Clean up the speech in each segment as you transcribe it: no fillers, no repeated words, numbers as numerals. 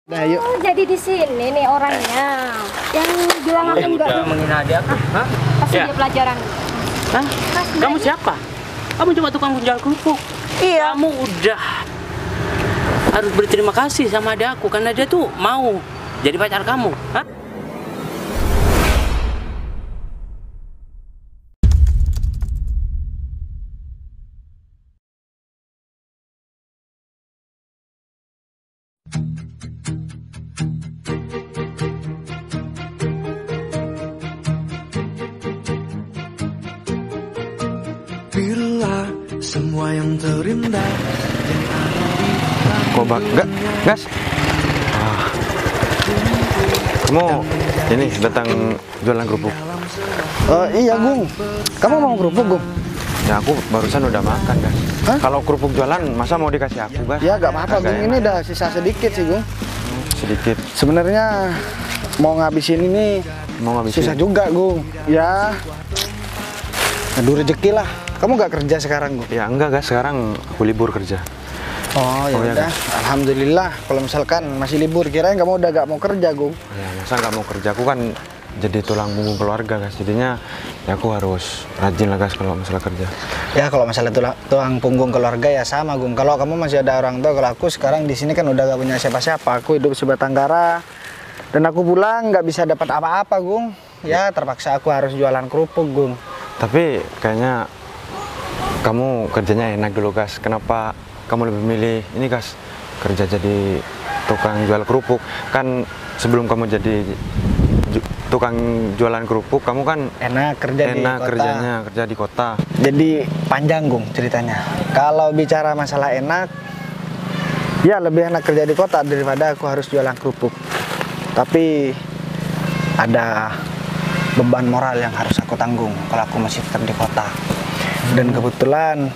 Nah, yuk. Oh, jadi di sini nih orangnya yang bilang aku enggak menghina adik aku. Hah? kasih Ya. dia pelajaran. Hah? Kamu siapa? Kamu cuma tukang jual kerupuk. Iya. Kamu udah harus berterima kasih sama adik aku karena dia tuh mau jadi pacar kamu. Hah? Bila semua yang terindah yang ada di Kobak, gas. Kamu ini datang jualan kerupuk. Iya, Gung. Kamu mau kerupuk, Gung? Ya aku barusan udah makan, gas. Hah? Kalau kerupuk jualan, masa mau dikasih aku, gas? Ya, gak apa-apa, Agak Gung. Ini enak. udah sisa sedikit sih, Gung. Sedikit. Sebenarnya mau ngabisin ini Mau ngabisin? susah juga, Gung. Ya, aduh rezeki lah. Kamu gak kerja sekarang, Gung? Ya enggak, gas. Sekarang aku libur kerja. Oh, ya Oh, ya, udah. Alhamdulillah. Kalau misalkan masih libur, kirain kamu udah gak mau kerja, Gung. Ya masa nggak mau kerja? Aku kan jadi tulang punggung keluarga, gas. Jadinya ya aku harus rajin lah, gas, kalau masalah kerja. Ya kalau masalah tulang punggung keluarga ya sama, Gung. Kalau kamu masih ada orang tua, kalau aku sekarang di sini kan udah gak punya siapa-siapa. Aku hidup sebatang kara dan aku pulang nggak bisa dapat apa-apa, Gung. Ya terpaksa aku harus jualan kerupuk, Gung. Tapi kayaknya kamu kerjanya enak dulu, gas. Kenapa kamu lebih milih ini, gas? Kerja jadi tukang jual kerupuk. Kan sebelum kamu jadi tukang jualan kerupuk, kamu kan Enak kerja di enak kota. kerjanya, kerja di kota. Jadi panjang, Gung, ceritanya. Kalau bicara masalah enak, ya lebih enak kerja di kota daripada aku harus jualan kerupuk. Tapi ada beban moral yang harus aku tanggung kalau aku masih tetap di kota. Dan kebetulan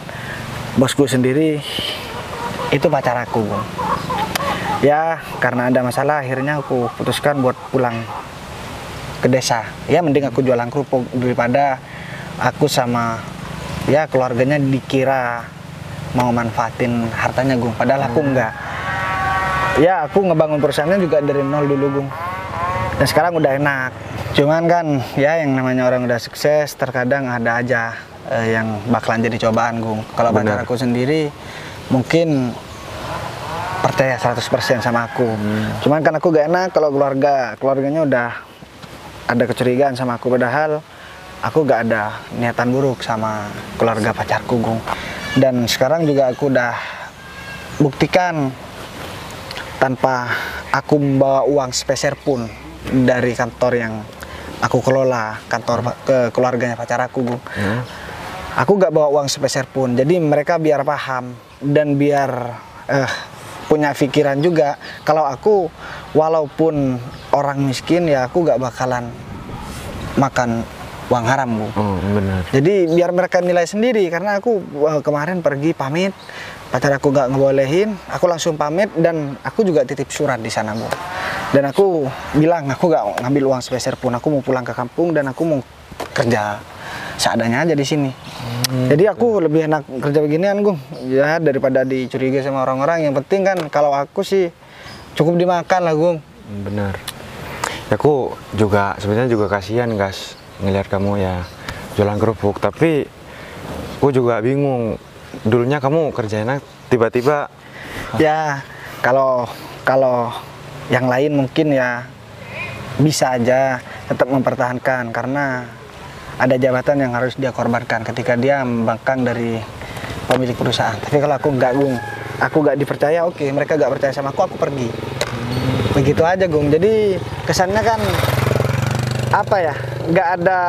bosku sendiri itu pacar aku, Gung. Ya karena ada masalah akhirnya aku putuskan buat pulang ke desa. Ya mending aku jualan kerupuk daripada aku sama ya keluarganya dikira mau manfaatin hartanya, Gung. Padahal aku enggak. Ya aku ngebangun perusahaannya juga dari nol dulu, Gung. Dan sekarang udah enak. Cuman kan ya yang namanya orang udah sukses terkadang ada aja yang bakalan jadi cobaan, Gung. Kalau pacar aku sendiri mungkin percaya 100% sama aku. Cuman kan aku gak enak kalau keluarganya udah ada kecurigaan sama aku, padahal aku gak ada niatan buruk sama keluarga pacarku, Gung. Dan sekarang juga aku udah buktikan tanpa aku membawa uang sepeser pun dari kantor yang aku kelola, kantor ke keluarganya pacar aku, Gung. Aku gak bawa uang sepeser pun, jadi mereka biar paham dan biar punya pikiran juga kalau aku walaupun orang miskin ya aku gak bakalan makan uang haram, Bu. Oh benar. Jadi biar mereka nilai sendiri, karena aku kemarin pergi pamit, pacar aku gak ngebolehin, aku langsung pamit dan aku juga titip surat di sana, Bu. Dan aku bilang aku gak ngambil uang sepeser pun, aku mau pulang ke kampung dan aku mau kerja seadanya aja di sini. Jadi aku lebih enak kerja beginian, Gung. Ya daripada dicurigai sama orang-orang. Yang penting kan kalau aku sih cukup dimakan lah, Gung. Benar. Ya, aku juga sebenarnya juga kasihan, gas, ngelihat kamu ya jualan kerupuk. Tapi aku juga bingung. Dulunya kamu kerja enak, tiba-tiba Ya kalau yang lain mungkin ya bisa aja tetap mempertahankan karena ada jabatan yang harus dia korbankan ketika dia membangkang dari pemilik perusahaan. Tapi kalau aku enggak, Gung, aku enggak dipercaya, oke, mereka enggak percaya sama aku pergi. Begitu aja, Gung. Jadi kesannya kan apa ya, enggak ada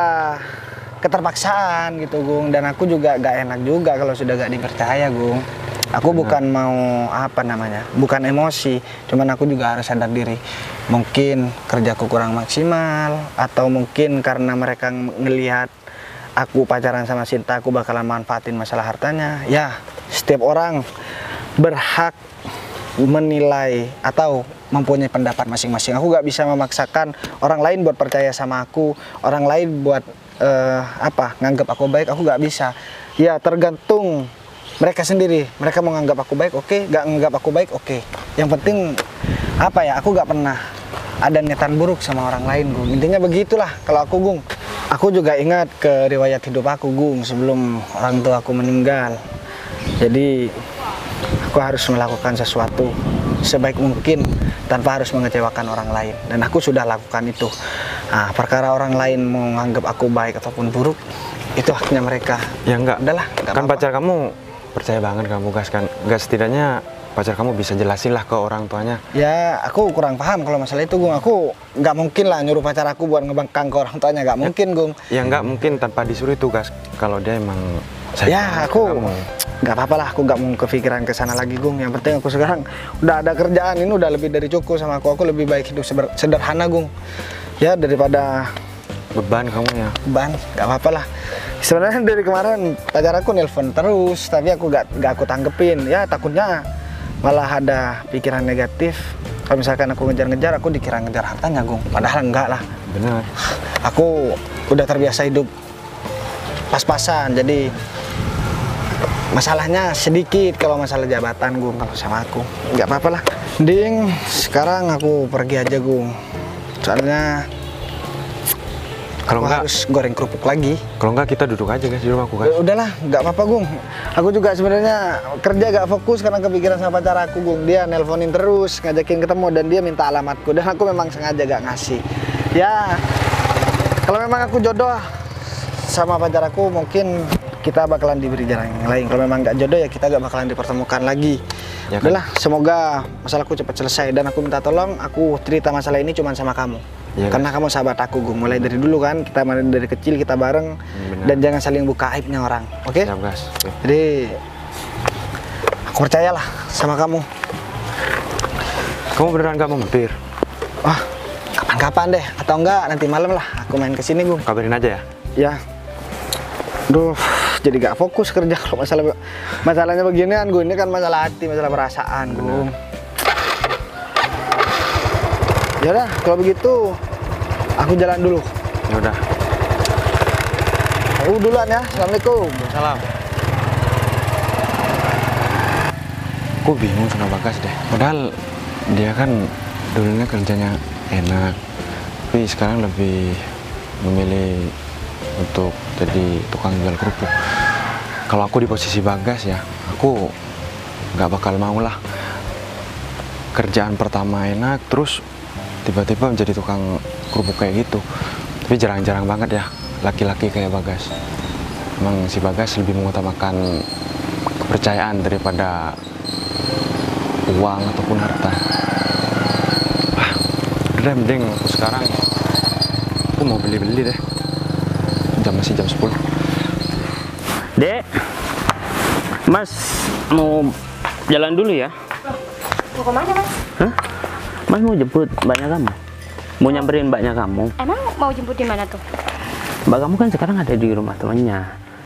keterpaksaan gitu, Gung. Dan aku juga enggak enak juga kalau sudah enggak dipercaya, Gung. Aku bukan mau apa namanya, bukan emosi, cuman aku juga harus sadar diri. Mungkin kerjaku kurang maksimal, atau mungkin karena mereka ngelihat aku pacaran sama Sinta, aku bakalan manfaatin masalah hartanya. Ya, setiap orang berhak menilai atau mempunyai pendapat masing-masing. Aku gak bisa memaksakan orang lain buat percaya sama aku, orang lain buat nganggap aku baik, aku gak bisa. Ya tergantung mereka sendiri, mereka mau nganggap aku baik, oke, gak nganggap aku baik, oke. Yang penting apa ya, aku gak pernah ada niatan buruk sama orang lain, Gung. Intinya begitulah kalau aku, Gung. Aku juga ingat ke riwayat hidup aku, Gung, sebelum orang tua aku meninggal. Jadi aku harus melakukan sesuatu sebaik mungkin tanpa harus mengecewakan orang lain, dan aku sudah lakukan itu. Nah, perkara orang lain mau menganggap aku baik ataupun buruk, itu haknya mereka. Ya enggak, Udahlah, enggak kan apa-apa. pacar kamu percaya banget kamu, Gas, kan? Gas, setidaknya pacar kamu bisa jelasin lah ke orang tuanya. Ya, aku kurang paham kalau masalah itu, Gung. Aku nggak mungkin lah nyuruh pacar aku buat ngebangkang ke orang tuanya, nggak mungkin, Gung. Ya enggak mungkin tanpa disuruh itu, Gas. Kalau dia emang sayang Ya, banget aku ke kamu. nggak apa-apa lah, aku nggak mau kepikiran ke sana lagi, Gung. Yang penting aku sekarang udah ada kerjaan, ini udah lebih dari cukup sama aku. Aku lebih baik hidup sederhana, Gung. Ya, daripada Beban kamu ya. beban, nggak apa-apa lah. Sebenarnya dari kemarin pacar aku nelpon terus, tapi aku nggak aku tanggepin. Ya, takutnya malah ada pikiran negatif. Kalau misalkan aku ngejar-ngejar, aku dikira ngejar hartanya, Gung. Padahal enggak lah. Benar. Aku udah terbiasa hidup pas-pasan, jadi masalahnya sedikit kalau masalah jabatan, Gung, kalau sama aku. Nggak apa-apa lah. Mending sekarang aku pergi aja, Gung. Soalnya Kalau aku enggak, harus goreng kerupuk lagi. kalau enggak kita duduk aja, Gas, di rumahku, Gas. Ya udahlah, nggak apa-apa, Gung. Aku juga sebenarnya kerja gak fokus karena kepikiran sama pacar aku, Gung. Dia nelponin terus, ngajakin ketemu, dan dia minta alamatku, dan aku memang sengaja gak ngasih. Ya, kalau memang aku jodoh sama pacar aku, mungkin kita bakalan diberi jalan yang lain. Kalau memang gak jodoh, ya kita gak bakalan dipertemukan lagi. Ya kan? Udahlah, semoga masalahku cepat selesai, dan aku minta tolong, aku cerita masalah ini cuma sama kamu. Iya, Karena kamu sahabat aku, Gung. Mulai dari dulu kan, kita dari kecil kita bareng, benar. dan jangan saling buka aibnya orang, oke? Siap, Gas. Oke. Jadi aku percayalah sama kamu. Kamu beneran gak mau mampir? Wah, kapan-kapan deh, atau enggak nanti malam lah aku main ke sini, Gung. Kabarin aja ya. Ya. Duh, jadi gak fokus kerja kalau masalahnya beginian, Gung. Ini kan masalah hati, masalah perasaan, Gung. Ya udah, kalau begitu aku jalan dulu. Ya udah. Aku duluan ya. Assalamualaikum. Salam. Aku bingung sama Bagas deh. Padahal dia kan dulunya kerjanya enak, tapi sekarang lebih memilih untuk jadi tukang jual kerupuk. Kalau aku di posisi Bagas ya, aku nggak bakal mau lah. Kerjaan pertama enak, terus tiba-tiba menjadi tukang kerupuk kayak gitu. Tapi jarang-jarang banget ya laki-laki kayak Bagas. Emang si Bagas lebih mengutamakan kepercayaan daripada uang ataupun harta. Udah deh, mending aku sekarang aku mau beli-beli deh. Masih jam 10. Dek, Mas mau jalan dulu ya? Mau kemana, Mas? Hah? Mas mau jemput mbaknya kamu? Mau nyamperin mbaknya kamu? Emang mau jemput di mana tuh? Mbak kamu kan sekarang ada di rumah temannya.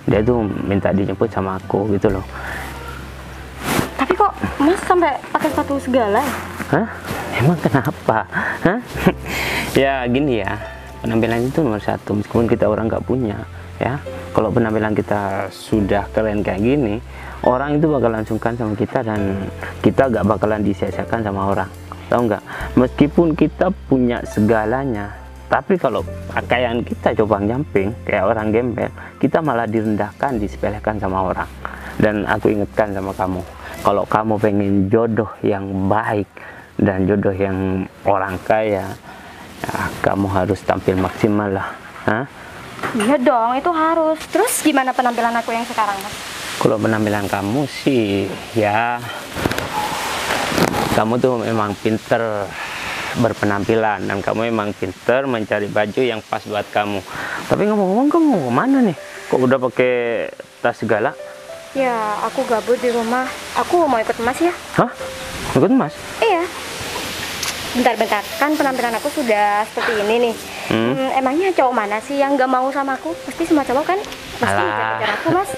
Dia tuh minta dijemput sama aku gitu loh. Tapi kok Mas sampai pakai sepatu segala? Hah? Emang kenapa? Hah? Ya gini ya, penampilan itu nomor satu. Meskipun kita orang nggak punya, ya. Kalau penampilan kita sudah keren kayak gini, orang itu bakal langsungkan sama kita, dan kita nggak bakalan disia-siakan sama orang. Tahu nggak? Meskipun kita punya segalanya, tapi kalau pakaian kita coba nyamping kayak orang gembel, kita malah direndahkan, disepelekan sama orang. Dan aku ingatkan sama kamu, kalau kamu pengen jodoh yang baik dan jodoh yang orang kaya, ya, kamu harus tampil maksimal lah. Hah? Iya dong, itu harus. Terus gimana penampilan aku yang sekarang, Mas? Kalau penampilan kamu sih, ya kamu tuh memang pinter berpenampilan, dan kamu memang pinter mencari baju yang pas buat kamu. Tapi ngomong-ngomong, kamu mau kemana nih? Kok udah pakai tas segala? Ya, aku gabut di rumah. Aku mau ikut Mas ya. Hah? Ikut Mas? Iya. Bentar-bentar, kan penampilan aku sudah seperti ini nih. Emangnya cowok mana sih yang gak mau sama aku? Pasti semua cowok kan pasti Alah. ngejar-ngejar aku, Mas.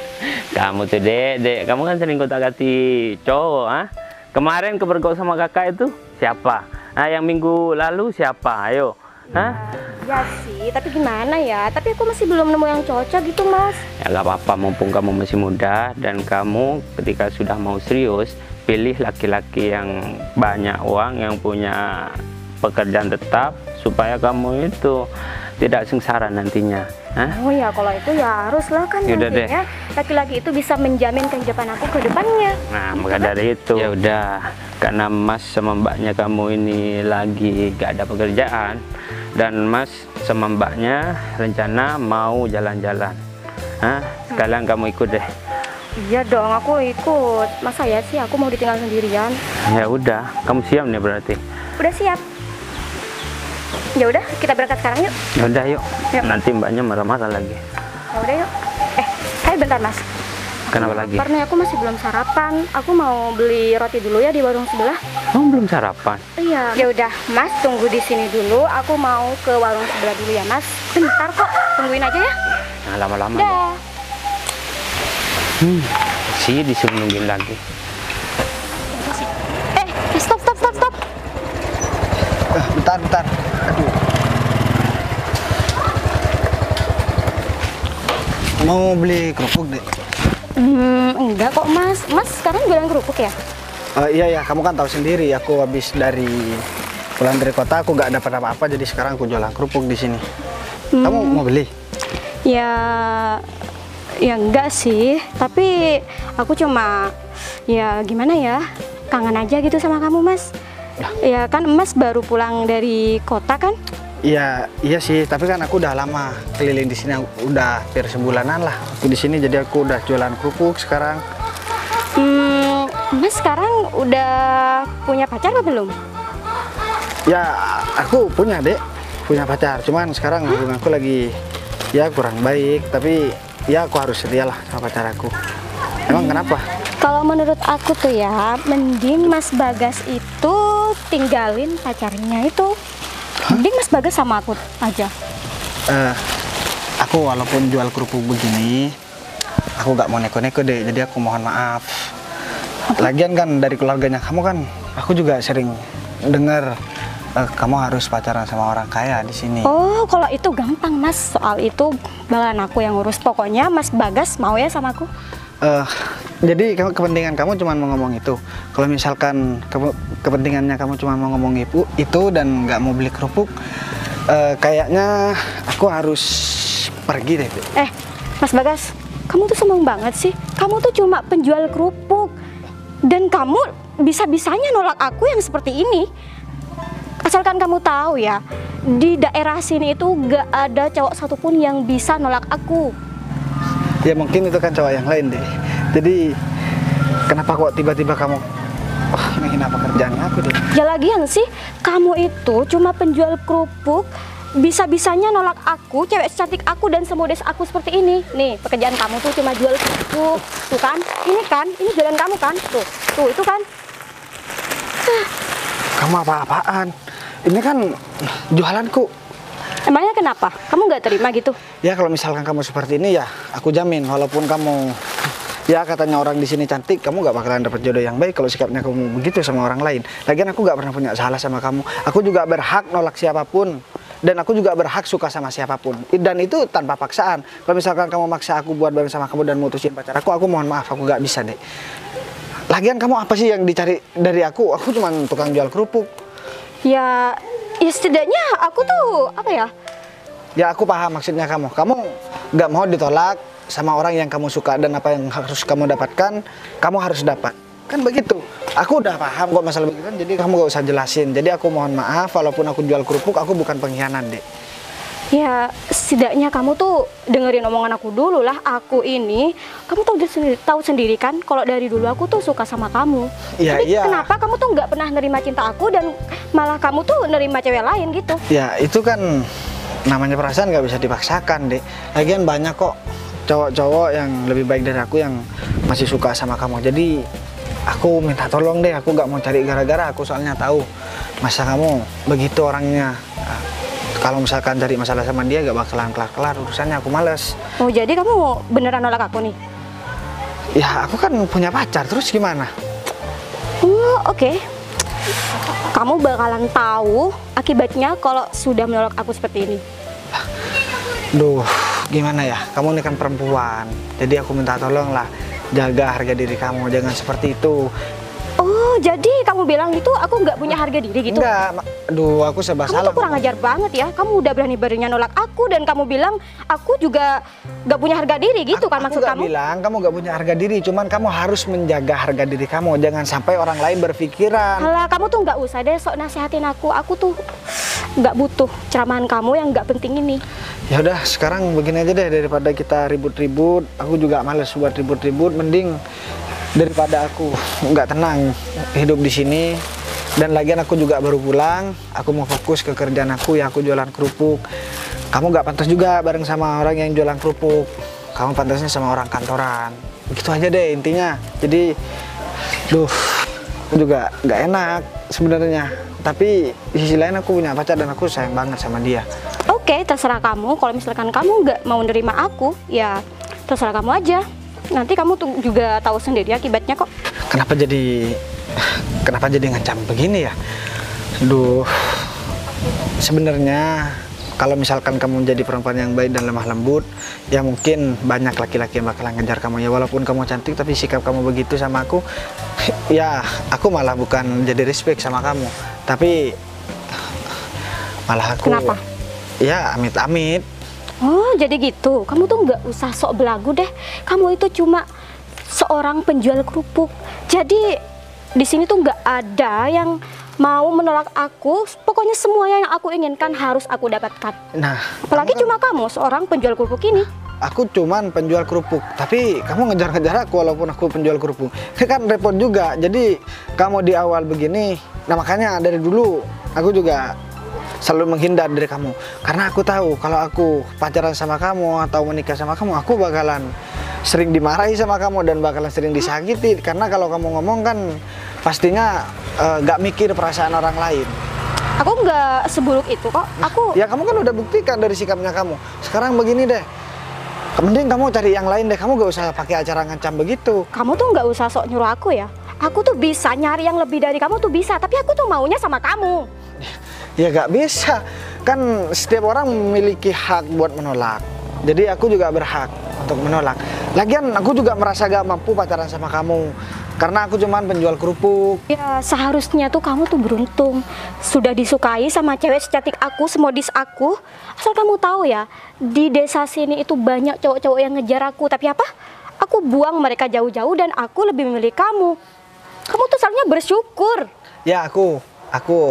Kamu tuh dek, kamu kan sering gonta-ganti cowok, ah? Kemarin kepergok sama kakak itu siapa? Nah, yang minggu lalu siapa? Ayo, Hah? Ya sih, tapi gimana ya? Tapi aku masih belum nemu yang cocok gitu, Mas. Ya nggak apa-apa, mumpung kamu masih muda dan kamu ketika sudah mau serius, pilih laki-laki yang banyak uang, yang punya pekerjaan tetap, supaya kamu itu tidak sengsara nantinya. Hah? Oh ya, kalau itu ya haruslah kan Yaudah deh. nantinya laki-laki itu bisa menjamin kehidupan aku ke depannya. Nah, maka dari itu ya udah, karena Mas sama mbaknya kamu ini lagi gak ada pekerjaan dan Mas sama mbaknya rencana mau jalan-jalan. Hah? Sekalian kamu ikut deh. Iya dong, aku ikut. Masa ya sih aku mau ditinggal sendirian? Ya udah, kamu siap nih berarti. Udah siap. Ya udah, kita berangkat sekarang yuk. Ya udah yuk. Yuk. Nanti mbaknya marah-marah lagi. Ya udah yuk. Bentar Mas. Kenapa lagi? Karena aku masih belum sarapan. Aku mau beli roti dulu ya di warung sebelah. Kamu belum sarapan? Iya. Ya udah, Mas tunggu di sini dulu. Aku mau ke warung sebelah dulu ya, Mas. Bentar kok, tungguin aja ya. Nah, lama-lama ya. Dah. Sih disuruh nungguin lagi. Stop. Bentar. Aduh. Mau beli kerupuk, Dek? Enggak kok, Mas. Mas sekarang jualan kerupuk ya? Iya, kamu kan tahu sendiri, aku habis pulang dari kota, aku nggak dapat apa-apa, jadi sekarang aku jualan kerupuk di sini. Kamu mau beli? Ya enggak sih. Tapi aku cuma, ya gimana ya, kangen aja gitu sama kamu, Mas. Ya kan Mas baru pulang dari kota kan? Iya sih, tapi kan aku udah lama keliling di sini, udah hampir sebulanan lah aku di sini, jadi aku udah jualan kerupuk sekarang. Mas sekarang udah punya pacar apa belum? Ya, aku punya, Dek, punya pacar, cuman sekarang hubunganku lagi ya kurang baik, tapi ya aku harus setia lah sama pacar aku. Emang kenapa? Kalau menurut aku tuh ya, mending Mas Bagas itu tinggalin pacarnya itu. Mending Mas Bagas sama aku aja. Aku walaupun jual kerupuk begini, aku gak mau neko-neko, Dek, jadi aku mohon maaf. Lagian kan dari keluarganya kamu kan, aku juga sering dengar kamu harus pacaran sama orang kaya di sini. Oh, kalau itu gampang, Mas. Soal itu bakalan aku yang ngurus. Pokoknya Mas Bagas mau ya sama aku. Jadi kepentingan kamu cuma mau ngomong itu. Kalau misalkan kepentingannya kamu cuma mau ngomong itu dan nggak mau beli kerupuk, kayaknya aku harus pergi deh. Mas Bagas, kamu tuh sombong banget sih. Kamu tuh cuma penjual kerupuk dan kamu bisa-bisanya nolak aku yang seperti ini. Asalkan kamu tahu ya, di daerah sini itu gak ada cowok satupun yang bisa nolak aku. Ya mungkin itu kan cowok yang lain, deh. Jadi kenapa kok tiba-tiba kamu menghina pekerjaan aku, deh? Ya lagian sih, kamu itu cuma penjual kerupuk, bisa-bisanya nolak aku, cewek secantik aku dan semodes aku seperti ini. Nih, pekerjaan kamu tuh cuma jual kerupuk. Tuh kan, ini jualan kamu kan? Tuh itu kan. Kamu apa-apaan? Ini kan jualanku. Emangnya kenapa? Kamu nggak terima gitu? Ya kalau misalkan kamu seperti ini ya, aku jamin walaupun kamu ya katanya orang di sini cantik, kamu gak bakalan dapet jodoh yang baik kalau sikapnya kamu begitu sama orang lain. Lagian aku gak pernah punya salah sama kamu. Aku juga berhak nolak siapapun. Dan aku juga berhak suka sama siapapun. Dan itu tanpa paksaan. Kalau misalkan kamu maksa aku buat bareng sama kamu dan mutusin pacar aku mohon maaf, aku gak bisa, deh. Lagian kamu apa sih yang dicari dari aku? Aku cuma tukang jual kerupuk. Ya setidaknya aku tuh apa ya? Ya aku paham maksudnya kamu. Kamu gak mau ditolak sama orang yang kamu suka, dan apa yang harus kamu dapatkan, kamu harus dapat. Kan begitu. Aku udah paham kok masalah begitu kan, jadi kamu gak usah jelasin. Jadi aku mohon maaf, walaupun aku jual kerupuk, aku bukan pengkhianat, Dek. Ya setidaknya kamu tuh dengerin omongan aku dulu lah. Aku ini, kamu tahu sendiri kan, kalau dari dulu aku tuh suka sama kamu. Ya, Tapi iya. kenapa kamu tuh nggak pernah nerima cinta aku dan malah kamu tuh nerima cewek lain gitu? Ya itu kan namanya perasaan gak bisa dipaksakan, Dek. Lagian banyak kok cowok-cowok yang lebih baik dari aku yang masih suka sama kamu. Jadi aku minta tolong deh, aku gak mau cari gara-gara. Aku soalnya tahu masa kamu begitu orangnya. Kalau misalkan cari masalah sama dia gak bakalan kelar-kelar urusannya, aku males. Oh jadi kamu beneran nolak aku nih? Ya aku kan punya pacar, terus gimana? Oke. kamu bakalan tahu akibatnya kalau sudah menolak aku seperti ini. Duh, gimana ya? Kamu ini kan perempuan. Jadi aku minta tolong lah, jaga harga diri kamu, jangan seperti itu. Oh, jadi kamu bilang itu aku nggak punya harga diri gitu? Enggak, aduh aku serba Kamu salah. tuh kurang ajar banget ya. Kamu udah berani-beraninya nolak aku dan kamu bilang aku juga nggak punya harga diri gitu kan maksud Aku kamu? gak bilang kamu gak punya harga diri, cuman kamu harus menjaga harga diri kamu, jangan sampai orang lain berpikiran. Alah, kamu tuh nggak usah deh sok nasihatin aku. Aku tuh nggak butuh ceramahan kamu yang nggak penting ini. Ya udah, sekarang begini aja deh, daripada kita ribut-ribut, aku juga males buat ribut-ribut, mending daripada aku nggak tenang hidup di sini. Dan lagian aku juga baru pulang, aku mau fokus ke kerjaan aku, ya aku jualan kerupuk. Kamu nggak pantas juga bareng sama orang yang jualan kerupuk, kamu pantasnya sama orang kantoran. Gitu aja deh intinya. Jadi duh, aku juga nggak enak sebenarnya, tapi di sisi lain aku punya pacar dan aku sayang banget sama dia. Oke, terserah kamu. Kalau misalkan kamu nggak mau nerima aku, ya terserah kamu aja. Nanti kamu tuh juga tahu sendiri akibatnya kok. Kenapa jadi ngancam begini ya? Duh, sebenarnya kalau misalkan kamu jadi perempuan yang baik dan lemah lembut, ya mungkin banyak laki-laki yang bakalan ngejar kamu ya. Walaupun kamu cantik, tapi sikap kamu begitu sama aku, ya aku malah bukan jadi respect sama kamu, tapi malah aku. Kenapa? Ya amit-amit. Oh, jadi gitu. Kamu tuh nggak usah sok belagu deh. Kamu itu cuma seorang penjual kerupuk. Jadi di sini tuh nggak ada yang mau menolak aku. Pokoknya semuanya yang aku inginkan harus aku dapatkan. Nah, Apalagi cuma kamu seorang penjual kerupuk ini. aku cuman penjual kerupuk, tapi kamu ngejar-ngejar aku walaupun aku penjual kerupuk. Ini kan repot juga. Jadi kamu di awal begini, nah makanya dari dulu aku juga selalu menghindar dari kamu. Karena aku tahu kalau aku pacaran sama kamu atau menikah sama kamu, aku bakalan sering dimarahi sama kamu dan bakalan sering disakiti. Karena kalau kamu ngomong kan pastinya gak mikir perasaan orang lain. Aku nggak seburuk itu kok. Aku Ya kamu kan udah buktikan dari sikapnya kamu. Sekarang begini deh, mending kamu cari yang lain deh. Kamu gak usah pakai acara ngancam begitu. kamu tuh nggak usah sok nyuruh aku ya. Aku tuh bisa nyari yang lebih dari kamu tuh bisa. Tapi aku tuh maunya sama kamu. Ya gak bisa, kan setiap orang memiliki hak buat menolak. Jadi aku juga berhak untuk menolak. Lagian aku juga merasa gak mampu pacaran sama kamu, karena aku cuman penjual kerupuk. Ya seharusnya tuh kamu tuh beruntung sudah disukai sama cewek secantik aku, semodis aku. Asal kamu tahu ya, di desa sini itu banyak cowok-cowok yang ngejar aku. Tapi apa? Aku buang mereka jauh-jauh dan aku lebih memilih kamu. Kamu tuh seharusnya bersyukur. Ya aku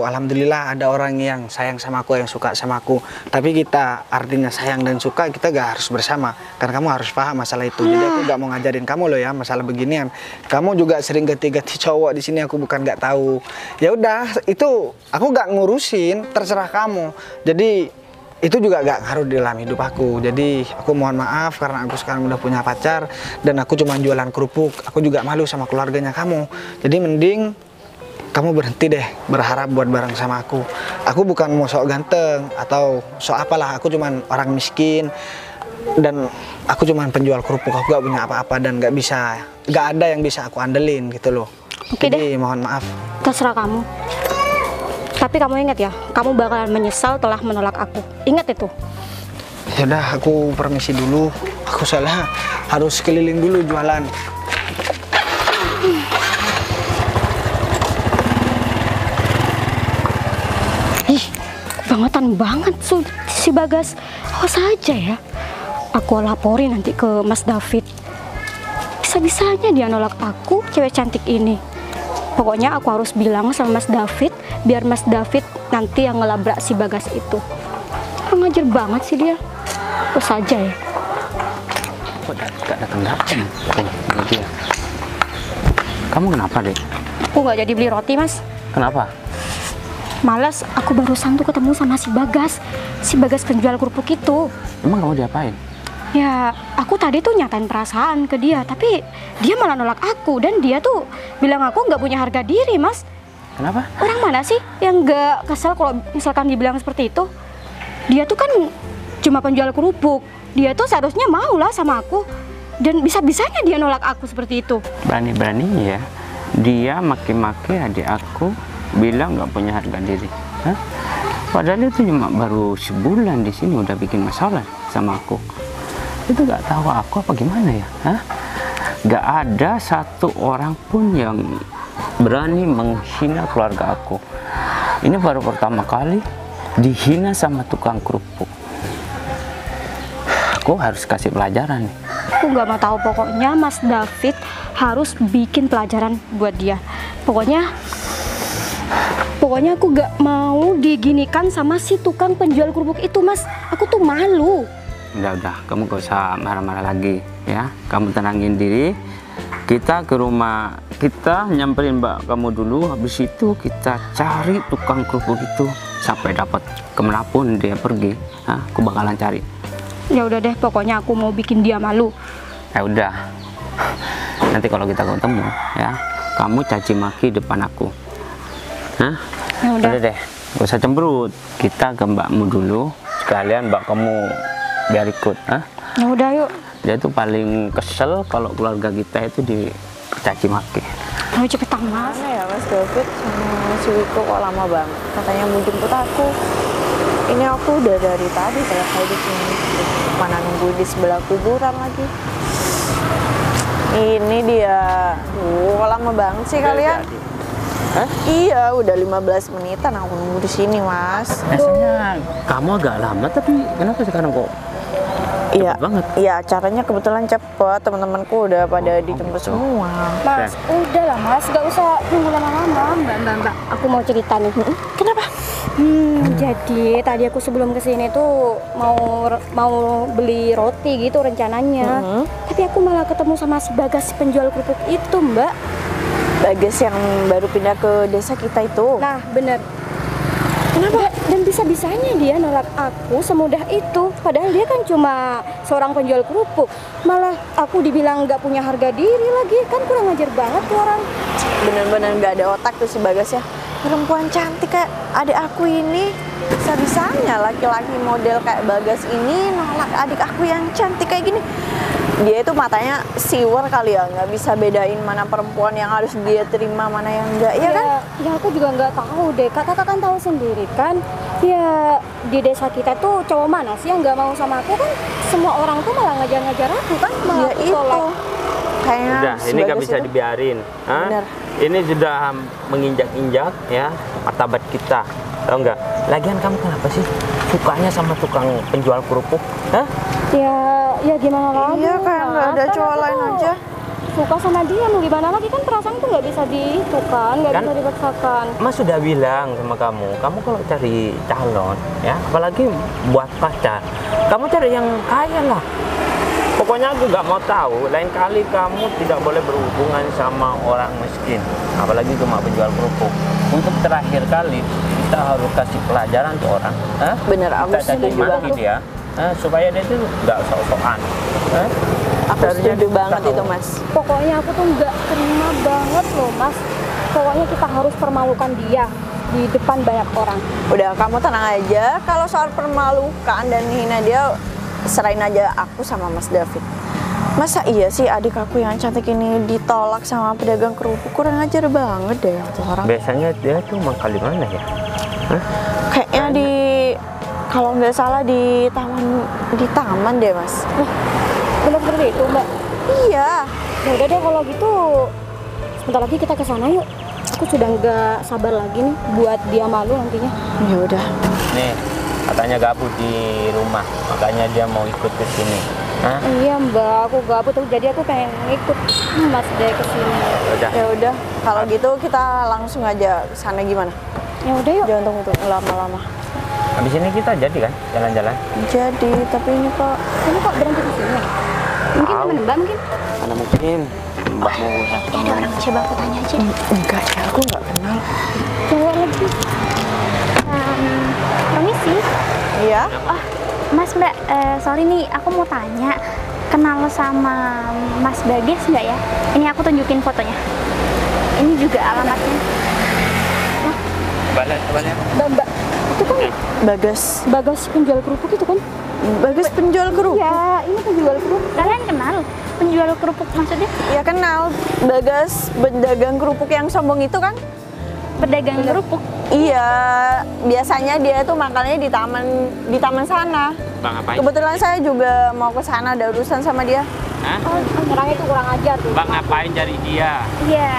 alhamdulillah ada orang yang sayang sama aku, yang suka sama aku. Tapi kita artinya sayang dan suka, kita gak harus bersama. Karena kamu harus paham masalah itu. Jadi aku gak mau ngajarin kamu loh ya masalah beginian. Kamu juga sering ganti-ganti cowok di sini, aku bukan gak tahu. Ya udah, itu aku gak ngurusin, terserah kamu. Jadi itu juga gak ngaruh di dalam hidup aku. Jadi aku mohon maaf karena aku sekarang udah punya pacar dan aku cuma jualan kerupuk. Aku juga malu sama keluarganya kamu. Jadi mending kamu berhenti deh berharap buat bareng sama aku. Aku bukan mau sok ganteng atau sok apalah. Aku cuman orang miskin dan aku cuman penjual kerupuk. Aku gak punya apa-apa dan gak ada yang bisa aku andelin gitu loh. Oke Jadi mohon maaf. Terserah kamu. Tapi kamu ingat ya, kamu bakalan menyesal telah menolak aku. Ingat itu. Yaudah, aku permisi dulu. Aku salah, harus keliling dulu jualan. Ih, kebangetan banget si Bagas. Awas aja ya. Aku laporin nanti ke Mas David. Bisa-bisanya dia nolak aku, cewek cantik ini. Pokoknya aku harus bilang sama Mas David, biar Mas David nanti yang ngelabrak si Bagas itu. Kurang ajar banget sih dia. Awas aja ya. Kok gak datang-datang? Oh, dia. Kamu kenapa, Dek? Aku nggak jadi beli roti, Mas. Kenapa? Malas, aku barusan tuh ketemu sama si Bagas. Si Bagas penjual kerupuk itu. Emang kamu diapain? Ya, aku tadi tuh nyatain perasaan ke dia, tapi dia malah nolak aku. Dan dia tuh bilang aku nggak punya harga diri, Mas. Kenapa? Orang mana sih yang nggak kesel kalau misalkan dibilang seperti itu? Dia tuh kan cuma penjual kerupuk. Dia tuh seharusnya mau lah sama aku. Dan bisa-bisanya dia nolak aku seperti itu. Berani-berani ya dia maki-maki adik aku bilang nggak punya harga diri. Hah? Padahal itu cuma baru sebulan di sini udah bikin masalah sama aku. Itu nggak tahu aku apa gimana ya? Hah? Nggak ada satu orang pun yang berani menghina keluarga aku. Ini baru pertama kali dihina sama tukang kerupuk. Aku harus kasih pelajaran nih. Aku nggak mau tahu, pokoknya Mas David harus bikin pelajaran buat dia. Pokoknya aku nggak mau diginikan sama si tukang penjual kerupuk itu, Mas. Aku tuh malu. Udah, kamu gak usah marah-marah lagi ya. Kamu tenangin diri. Kita ke rumah, kita nyamperin mbak kamu dulu. Habis itu kita cari tukang kerupuk itu sampai dapat. Kemanapun dia pergi, aku bakalan cari. Ya udah deh, pokoknya aku mau bikin dia malu. Ya udah. Nanti kalau kita ketemu ya, kamu caci maki depan aku. Hah? Ya udah. Udah deh, gak usah cemberut. Kita ke mbakmu dulu, sekalian mbak kamu biar ikut. Hah? Ya udah yuk. Dia tuh paling kesel kalau keluarga kita itu dicaci maki. Ayo cepetan, Mas. Mana ya Mas David sama si Wiko kok lama banget? Katanya mau jemput aku. Ini aku udah dari tadi selesai di sini. Mana nunggu di sebelah kuburan lagi. Ini dia. Lama banget sih kalian. Hah? Iya, udah 15 menitan aku nunggu di sini, Mas. Biasanya kamu agak lama, tapi kenapa sekarang kok Iya, cepet banget? iya acaranya kebetulan cepet. Teman-temanku udah pada dijemput betul. semua. Mas, udah lah Mas, gak usah nunggu lama-lama. Mbak, aku mau cerita nih. Kenapa? Jadi tadi aku sebelum kesini tuh mau beli roti gitu rencananya. Tapi aku malah ketemu sama si Bagas penjual kerupuk itu, Mbak. Bagas yang baru pindah ke desa kita itu. Nah, bener. Kenapa? Dan bisa-bisanya dia nolak aku semudah itu. Padahal dia kan cuma seorang penjual kerupuk. Malah aku dibilang nggak punya harga diri lagi. Kan kurang ajar banget tuh orang. Bener-bener nggak ada otak tuh si Bagas ya. Perempuan cantik kayak adik aku ini, bisa-bisanya laki-laki model kayak Bagas ini nolak adik aku yang cantik kayak gini. Dia itu matanya siwer kali ya, nggak bisa bedain mana perempuan yang harus dia terima, mana yang enggak, ya kan? Ya aku juga nggak tahu deh. Kakak kan tahu sendiri kan. Ya di desa kita tuh cowok mana sih yang nggak mau sama aku kan? Semua orang tuh malah ngajar-ngajar aku kan. Malah Ya aku itu. tolak. Kayaknya Udah, si ini nggak Bagas bisa itu- dibiarin. Hah? Bener. Ini sudah menginjak-injak ya martabat kita. Tahu nggak? Lagian kamu kenapa sih sukanya sama tukang penjual kerupuk? Hah? Ya gimana lagi? Iya kan, nggak ada Kan cowok aku lain tuh aja. suka sama dia, mau gimana lagi kan perasaan tuh nggak bisa nggak Kan- bisa dipaksakan. Mas sudah bilang sama kamu kalau cari calon ya, apalagi buat pacar, kamu cari yang kaya lah. Pokoknya aku nggak mau tahu, lain kali kamu tidak boleh berhubungan sama orang miskin, apalagi cuma penjual kerupuk. Untuk terakhir kali kita harus kasih pelajaran ke orang. Hah? Bener, aku Kita caci setuju maki banget. dia, supaya dia tuh nggak sok-sokan. Hah? Aku Harusnya setuju kita banget tahu. itu Mas. Pokoknya aku tuh nggak terima banget loh Mas. Pokoknya kita harus permalukan dia di depan banyak orang. Udah, kamu tenang aja. Kalau soal permalukan dan hina dia, serain aja aku sama Mas David. Masa iya sih adik aku yang cantik ini ditolak sama pedagang kerupuk? Kurang ajar banget deh tuh orang. Biasanya dia tuh mangkal di mana ya? Hah? Kayaknya kalau nggak salah di taman deh Mas. Benar seperti itu Mbak. Iya. Ya udah deh kalau gitu sebentar lagi kita ke sana yuk. Aku sudah nggak sabar lagi nih buat dia malu nantinya. Ya udah. Nih, katanya gabut di rumah, makanya dia mau ikut ke sini. Hah? Iya Mbak, aku gabut tuh jadi aku pengen ikut Mas deh ke sini. Udah. Ya udah. Kalau gitu kita langsung aja ke sana gimana? Ya udah yuk. Jangan tunggu lama-lama. Habis ini kita jadi kan jalan-jalan? Jadi, tapi ini kok Kamu kok berhenti di sini? Mungkin Tahu. teman Mbak mungkin? Mana mungkin Mbak mau Ada orang, coba aku tanya aja. enggak ya, aku nggak kenal. Cewek lagi. Permisi. Iya. Oh, Mas Mbak, sorry nih, aku mau tanya, kenal sama Mas Bagas nggak ya? Ini aku tunjukin fotonya. Ini juga alamatnya. balik. Mbak, itu kan Bagas penjual kerupuk itu kan? Bagas penjual kerupuk. Iya, ini penjual kerupuk. Kalian kenal penjual kerupuk maksudnya? Ya kenal, Bagas pedagang kerupuk yang sombong itu kan? pedagang kerupuk. Iya, biasanya dia tuh makannya di taman sana. Bang ngapain? Kebetulan saya juga mau ke sana, ada urusan sama dia. Hah? Orangnya itu kurang ajar tuh. Bang ngapain cari dia? Iya,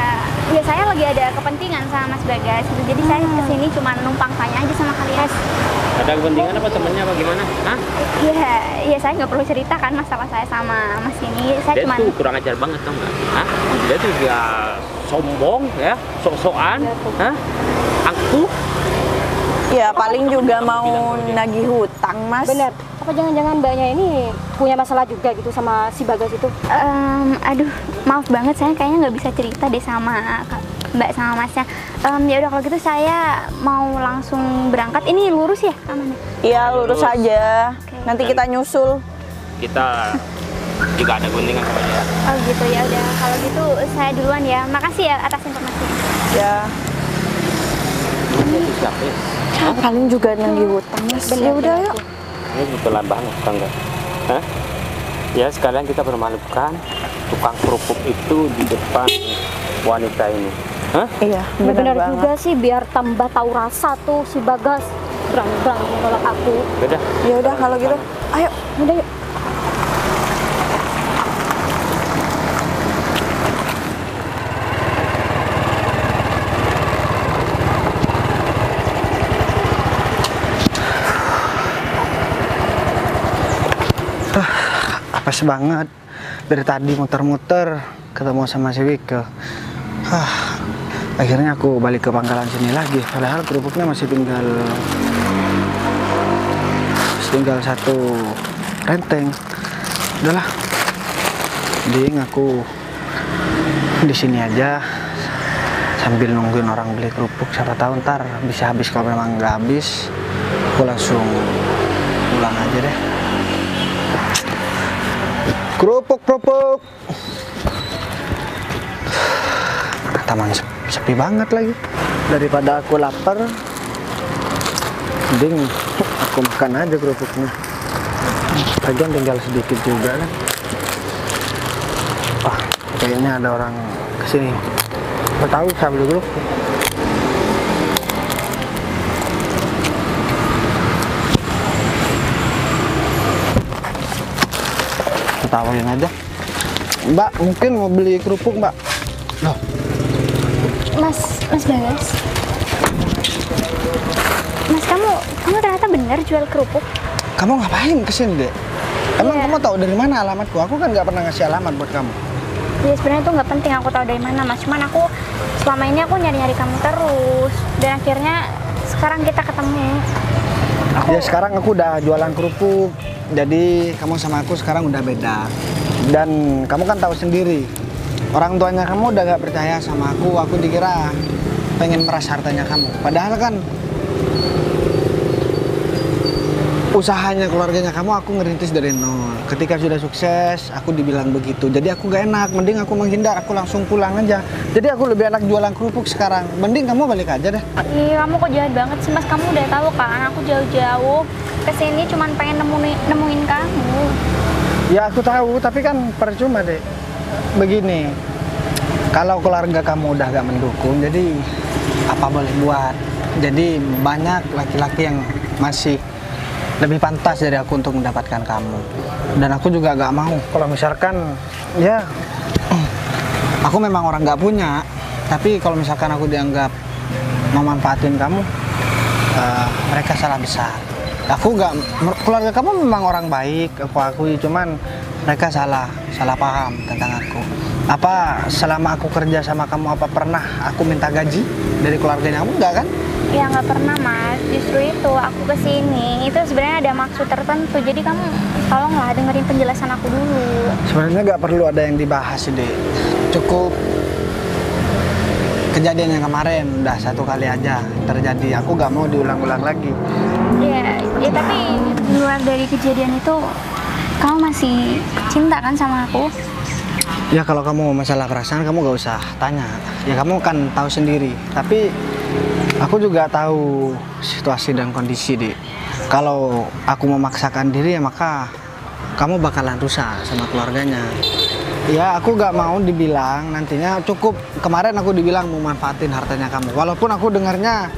ya saya lagi ada kepentingan sama Mas Bagas. Jadi saya kesini cuma numpang tanya aja sama kalian. Ada kepentingan apa temennya apa gimana? Hah? Iya, ya saya nggak perlu ceritakan masalah saya sama Mas ini. Saya Dia cuma tuh kurang ajar banget tau nggak? Hah? Dia tuh ya sombong ya, sok-sokan, hah? Angkuh. Ya paling juga mau nagih hutang, Mas. Bener. Apa jangan-jangan mbaknya ini punya masalah juga gitu sama si Bagas itu? aduh, maaf banget saya kayaknya nggak bisa cerita deh sama Mbak sama Masnya. Ya udah kalau gitu saya mau langsung berangkat. Ini lurus ya amannya? Iya, lurus aja. Oke. Nanti kita nyusul. Kita juga ada guntingan sama dia. Oh gitu ya udah. Kalau gitu saya duluan ya. Makasih ya atas informasinya. Ya, Dia tuh siapa ya? paling juga nagih hutang, Mas. Ya udah yuk. Ini kebetulan banget tau nggak? Hah? Ya sekalian kita permalukan tukang kerupuk itu di depan wanita ini. Hah? Iya, Ya benar benar banget. juga sih, biar tambah tahu rasa tuh si Bagas berani-berani menolak aku. Beda. Ya udah kalau gitu. Ayo. Udah yuk. Apes banget dari tadi muter-muter ketemu sama si Wike. Akhirnya aku balik ke pangkalan sini lagi, padahal kerupuknya masih tinggal satu renteng. Udahlah, mending aku di sini aja sambil nungguin orang beli kerupuk. Siapa tahu ntar bisa habis. Kalau memang nggak habis, aku langsung pulang aja deh. Kerupuk. Taman sepi banget lagi. Daripada aku lapar, mending aku makan aja kerupuknya. Lagian tinggal sedikit juga kan. Wah, kayaknya ada orang kesini. Aku tahu saya beli kerupuk. Tawarin aja. Mbak, mungkin mau beli kerupuk, Mbak? Loh, Mas Bagas. Mas kamu ternyata benar jual kerupuk? kamu ngapain kesini, Dek? Emang Iya. kamu tahu dari mana alamatku? Aku kan nggak pernah ngasih alamat buat kamu. Ya sebenarnya tuh nggak penting aku tahu dari mana Mas. Cuman aku selama ini aku nyari-nyari kamu terus dan akhirnya sekarang kita ketemu. Ya sekarang aku udah jualan kerupuk. Jadi kamu sama aku sekarang udah beda. Dan kamu kan tahu sendiri, orang tuanya kamu udah gak percaya sama aku dikira pengen meras hartanya kamu. Padahal kan usahanya keluarganya kamu aku ngerintis dari nol. Ketika sudah sukses, aku dibilang begitu. Jadi aku gak enak, mending aku menghindar, aku langsung pulang aja. Jadi aku lebih enak jualan kerupuk sekarang. Mending kamu balik aja deh. Iya kamu kok jahat banget sih Mas. Kamu udah tahu kan aku jauh-jauh kesini cuman pengen nemuin kamu. Ya aku tahu, tapi kan percuma deh. Begini, kalau keluarga kamu udah gak mendukung, jadi apa boleh buat. Jadi banyak laki-laki yang masih lebih pantas dari aku untuk mendapatkan kamu. Dan aku juga gak mau kalau misalkan ya aku memang orang gak punya, tapi kalau misalkan aku dianggap memanfaatin kamu, mereka salah besar. Keluarga kamu memang orang baik, aku akui, cuman mereka salah paham tentang aku. Apa selama aku kerja sama kamu, apa pernah aku minta gaji dari keluarganya kamu? Enggak kan? Ya nggak pernah Mas. Justru itu aku kesini itu sebenarnya ada maksud tertentu. Jadi kamu tolonglah dengerin penjelasan aku dulu. Sebenarnya nggak perlu ada yang dibahas deh. Cukup kejadian yang kemarin udah satu kali aja terjadi. Aku nggak mau diulang-ulang lagi. Ya tapi di luar dari kejadian itu kamu masih cinta kan sama aku? Ya kalau kamu masalah perasaan kamu gak usah tanya. Ya kamu kan tahu sendiri. Tapi aku juga tahu situasi dan kondisi, Dik. Kalau aku memaksakan diri ya maka kamu bakalan rusak sama keluarganya. Ya aku gak mau dibilang nantinya cukup kemarin aku dibilang mau manfaatin hartanya kamu. Walaupun aku dengarnya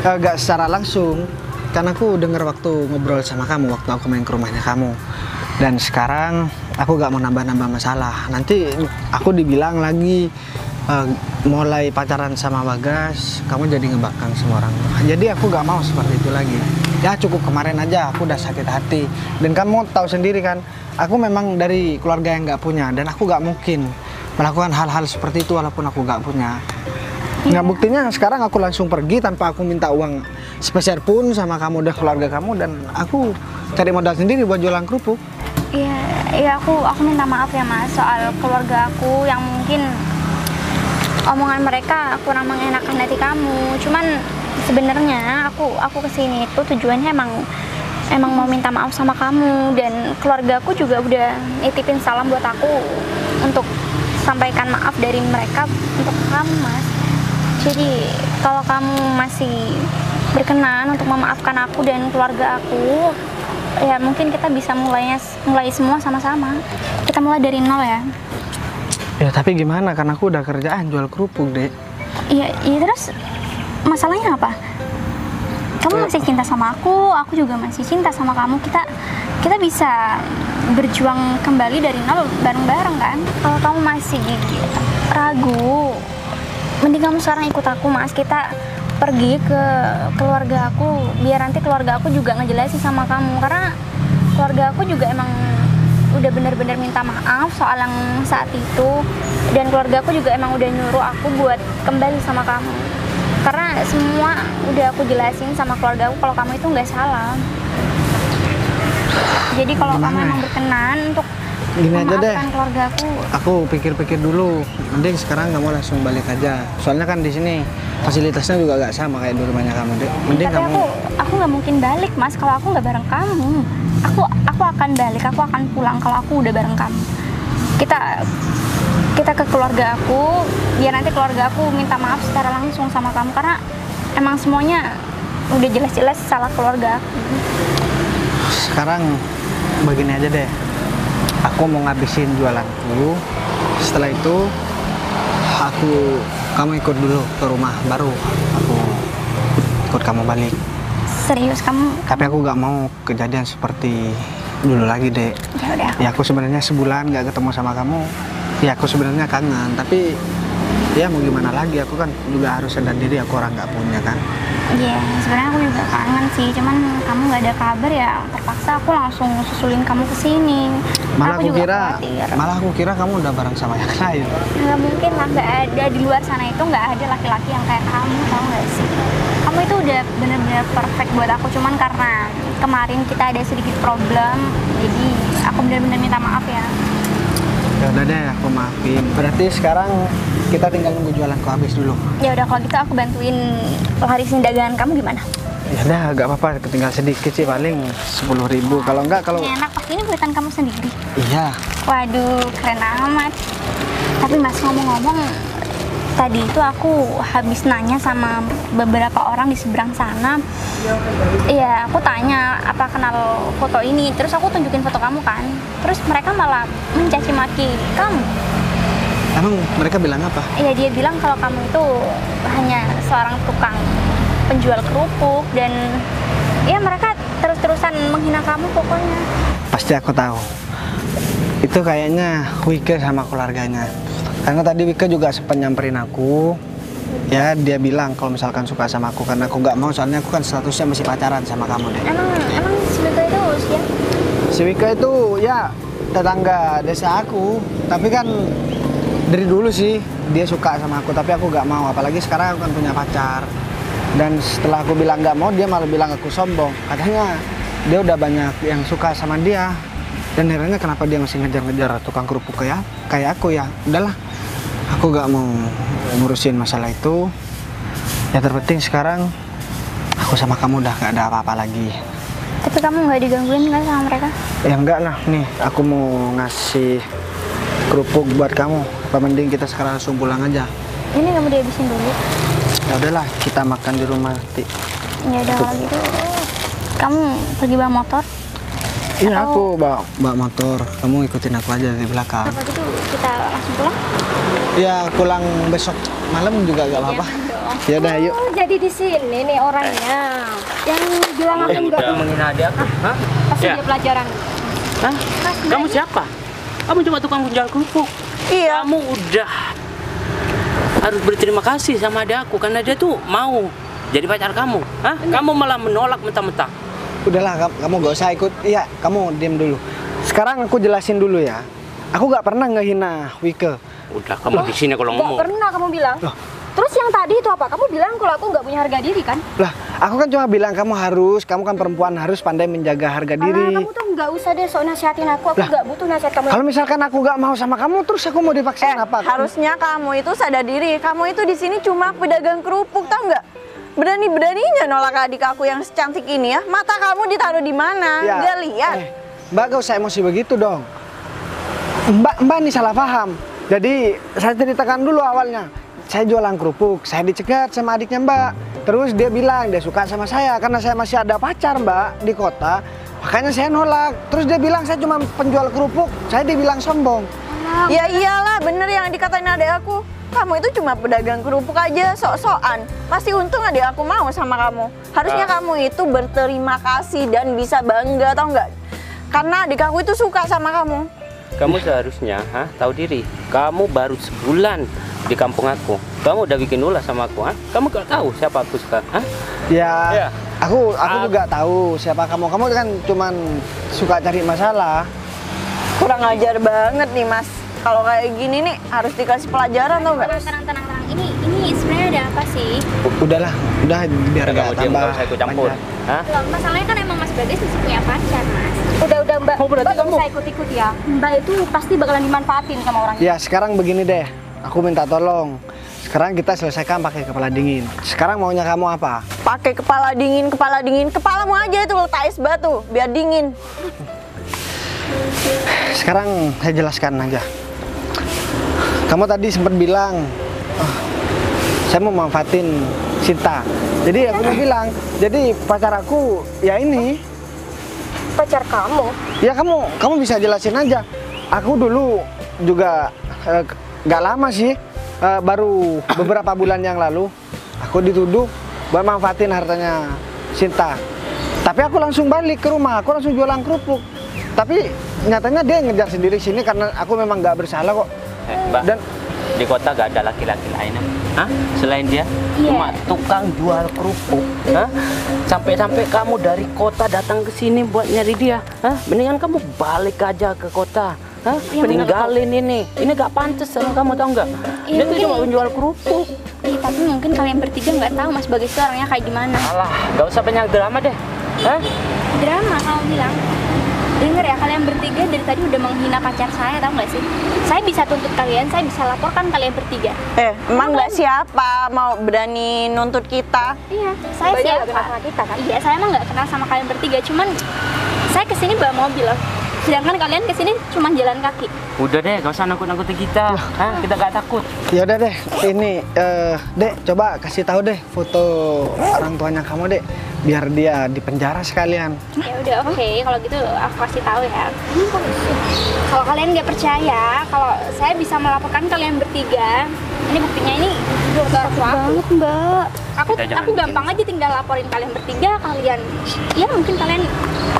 gak secara langsung, karena aku dengar waktu ngobrol sama kamu, waktu aku main ke rumahnya kamu. Dan sekarang aku gak mau nambah-nambah masalah. Nanti aku dibilang lagi mulai pacaran sama Bagas, kamu jadi ngebakang semua orang. Jadi aku gak mau seperti itu lagi. Ya cukup kemarin aja aku udah sakit hati. Dan kamu tahu sendiri kan, aku memang dari keluarga yang gak punya. Dan aku gak mungkin melakukan hal-hal seperti itu walaupun aku gak punya. Nah buktinya sekarang aku langsung pergi tanpa aku minta uang sepeser pun sama kamu dan keluarga kamu. Dan aku cari modal sendiri buat jualan kerupuk. Iya aku minta maaf ya Mas soal keluarga aku yang mungkin omongan mereka kurang mengenakan hati kamu. Cuman sebenarnya aku kesini itu tujuannya emang mau minta maaf sama kamu, dan keluarga aku juga udah nitipin salam buat aku untuk sampaikan maaf dari mereka untuk kamu Mas. Jadi kalau kamu masih berkenan untuk memaafkan aku dan keluarga aku, ya mungkin kita bisa mulai semua sama-sama. Kita mulai dari nol ya. Ya tapi gimana, kan aku udah kerjaan jual kerupuk, Dek. Iya terus masalahnya apa? Kamu masih cinta sama aku juga masih cinta sama kamu. Kita bisa berjuang kembali dari nol bareng-bareng kan? Kalau kamu masih ragu, mending kamu sekarang ikut aku Mas. Kita pergi ke keluarga aku, biar nanti keluarga aku juga ngejelasin sama kamu. Karena keluarga aku juga emang udah bener-bener minta maaf soal yang saat itu, dan keluarga aku juga emang udah nyuruh aku buat kembali sama kamu. Karena semua udah aku jelasin sama keluarga aku kalau kamu itu nggak salah. Jadi kalau kamu emang berkenan untuk gini aja deh, keluarga aku pikir-pikir dulu. Mending sekarang kamu langsung balik aja. Soalnya kan di sini fasilitasnya juga gak sama kayak di rumahnya kamu, Dek. Mending tapi kamu. Aku nggak mungkin balik Mas kalau aku nggak bareng kamu. Aku akan balik, aku akan pulang kalau aku udah bareng kamu. Kita ke keluarga aku, biar nanti keluarga aku minta maaf secara langsung sama kamu, karena emang semuanya udah jelas-jelas salah keluarga aku. Sekarang begini aja deh, aku mau ngabisin jualanku. Setelah itu kamu ikut dulu ke rumah, baru aku ikut kamu balik. Serius kamu? Tapi aku gak mau kejadian seperti dulu lagi, Dek. Ya udah. Ya aku sebenarnya sebulan gak ketemu sama kamu. Ya aku sebenarnya kangen, tapi ya mau gimana lagi, aku kan juga harus sadar diri aku orang gak punya kan. Iya, sebenarnya aku juga kangen sih, cuman kamu gak ada kabar ya, terpaksa aku langsung susulin kamu ke sini. Malah aku kira kamu udah bareng sama yang lain. Nggak mungkin lah, nggak ada di luar sana itu nggak ada laki-laki yang kayak kamu, tau nggak sih? Kamu itu udah bener-bener perfect buat aku, cuman karena kemarin kita ada sedikit problem, jadi aku bener-bener minta maaf ya. Ya udah deh, aku maafin. Berarti sekarang kita tinggal nunggu jualanku habis dulu. Ya udah kalau gitu aku bantuin larisin dagangan kamu gimana? Ya udah, gak apa-apa, tinggal sedikit sih, paling 10.000. Kalau enggak, kalau Ini enak, pasti ini buatan kamu sendiri. iya. Waduh, keren amat. Tapi Mas, ngomong-ngomong, tadi itu aku habis nanya sama beberapa orang di seberang sana. Iya, aku tanya apa kenal foto ini, terus aku tunjukin foto kamu kan. Terus mereka malah mencaci maki kamu. Emang mereka bilang apa? Iya, dia bilang kalau kamu itu hanya seorang tukang penjual kerupuk, dan ya mereka terus-terusan menghina kamu pokoknya. Pasti aku tahu. Itu kayaknya Wike sama keluarganya. Karena tadi Wike juga sempat nyamperin aku. Ya, dia bilang kalau misalkan suka sama aku, karena aku nggak mau, soalnya aku kan statusnya masih pacaran sama kamu deh. Emang si Wika itu usia? Si Wike itu ya tetangga desa aku, tapi kan dari dulu sih dia suka sama aku, tapi aku nggak mau. Apalagi sekarang aku kan punya pacar. Dan setelah aku bilang nggak mau, dia malah bilang aku sombong. Katanya dia udah banyak yang suka sama dia. Dan herannya kenapa dia masih ngejar-ngejar tukang kerupuk kayak aku ya. Udahlah, aku nggak mau ngurusin masalah itu. Ya terpenting sekarang aku sama kamu udah gak ada apa-apa lagi. Tapi kamu nggak digangguin kan sama mereka? Ya enggak lah, nih aku mau ngasih kerupuk buat kamu. Apa mending kita sekarang langsung pulang aja? Ini kamu dihabisin dulu. Ya udahlah, kita makan di rumah nanti. Ya udah kalau gitu, kamu pergi bawa motor. Iya, aku bawa motor. Kamu ikutin aku aja di belakang. Apa gitu kita langsung pulang? Ya, pulang besok malam juga gak apa-apa. Ya udah, yuk. Oh, jadi di sini nih orangnya. Yang bilang aku enggak Udah menghina adik aku. Hah? kasih Ya. dia pelajaran. Hah? Kamu siapa? Kamu cuma tukang jual kerupuk. Iya. Kamu udah harus berterima kasih sama adik aku karena dia tuh mau jadi pacar kamu. Hah? Kamu malah menolak mentah-mentah. Udahlah, kamu gak usah ikut. Iya, kamu diam dulu. Sekarang aku jelasin dulu ya. Aku gak pernah ngehina Wike. Udah kamu di sini kalau Enggak ngomong. pernah kamu bilang. Loh. Terus yang tadi itu apa? Kamu bilang kalau aku nggak punya harga diri kan? Lah, aku kan cuma bilang kamu kan perempuan harus pandai menjaga harga Alah, diri. kamu tuh nggak usah deh sok nasihatin aku Lah. nggak butuh nasihat kamu. Kalau misalkan aku gak mau sama kamu, terus aku mau dipaksain apa? Harusnya kamu itu sadar diri. Kamu itu di sini cuma pedagang kerupuk, tau nggak? Berani-beraninya nolak adik aku yang secantik ini ya. Mata kamu ditaruh di mana? Ya, Nggak lihat. Mbak gak usah emosi begitu dong. Mbak ini salah paham. Jadi saya ceritakan dulu awalnya. Saya jualan kerupuk, saya dicegat sama adiknya Mbak. Terus dia bilang dia suka sama saya karena saya masih ada pacar Mbak di kota. Makanya saya nolak. Terus dia bilang saya cuma penjual kerupuk. Saya dibilang sombong. Ya iyalah, bener yang dikatain adek aku. Kamu itu cuma pedagang kerupuk aja, sok-sokan. Masih untung adek aku mau sama kamu. Harusnya kamu itu berterima kasih dan bisa bangga, tau nggak? Karena adik aku itu suka sama kamu. Kamu seharusnya tahu diri. Kamu baru sebulan di kampung aku. Kamu udah bikin ulah sama aku, Kamu gak tahu siapa aku sekarang, Ya, Ya. aku juga tahu siapa kamu. Kamu kan cuman suka cari masalah. Kurang ajar banget nih mas. Kalau kayak gini nih harus dikasih pelajaran tau nggak? Tenang. Ini sebenarnya ada apa sih? Udah biar Kamu gak diam, tambah gak usah ikut campur. panjang. Hah? Loh, masalahnya kan emang Mas Bagas masih punya pacar, Mas. Udah Mbak. Oh, berarti Mbak nggak kamu- usah ikut-ikut ya. Mbak itu pasti bakalan dimanfaatin sama orang. Ya sekarang begini deh, aku minta tolong. Sekarang kita selesaikan pakai kepala dingin. Sekarang maunya kamu apa? Pakai kepala dingin. Kepalamu aja itu letak es batu biar dingin. Sekarang saya jelaskan aja. Kamu tadi sempat bilang, "Ah, saya mau manfaatin Sinta." Jadi aku mau bilang, jadi pacar aku ya ini. Pacar kamu. Ya kamu bisa jelasin aja. Aku dulu juga gak lama sih, baru beberapa bulan yang lalu aku dituduh buat manfaatin hartanya Sinta. Tapi aku langsung balik ke rumah, aku langsung jualan kerupuk. Tapi nyatanya dia ngejar sendiri sini karena aku memang gak bersalah kok. Mbak, Dan di kota gak ada laki-laki lain, selain dia? Iya. Cuma tukang jual kerupuk, Sampai-sampai kamu dari kota datang ke sini buat nyari dia, Mendingan kamu balik aja ke kota, Meninggalin ini gak pantas sama kamu, tau nggak? Iya, Dia tuh mungkin- cuma penjual kerupuk. Iya, tapi mungkin kalian bertiga nggak tahu Mas Bagas itu orangnya kayak gimana. Alah, gak usah banyak drama deh, Drama kamu bilang. Dengar ya, kalian bertiga dari tadi udah menghina pacar saya, tahu nggak sih? Saya bisa tuntut kalian, saya bisa laporkan kalian bertiga. Emang mbak siapa mau berani nuntut kita? Iya, saya Mbaknya nggak siapa? kenal sama kita kan? Iya, saya emang nggak kenal sama kalian bertiga, cuman saya kesini bawa mobil loh. Sedangkan kalian kesini cuma jalan kaki. Udah deh, gak usah nakut-nakutin kita, Kita gak takut. ya udah deh, ini Dek, coba kasih tahu deh foto orang tuanya kamu, Dek, biar dia dipenjara sekalian. Ya udah, oke, kalau gitu aku kasih tahu ya. Kalau kalian nggak percaya, kalau saya bisa melaporkan kalian bertiga, ini buktinya ini foto aku. Banget Mbak. Kita jangan Aku gampang aja tinggal laporin kalian bertiga, kalian ya mungkin kalian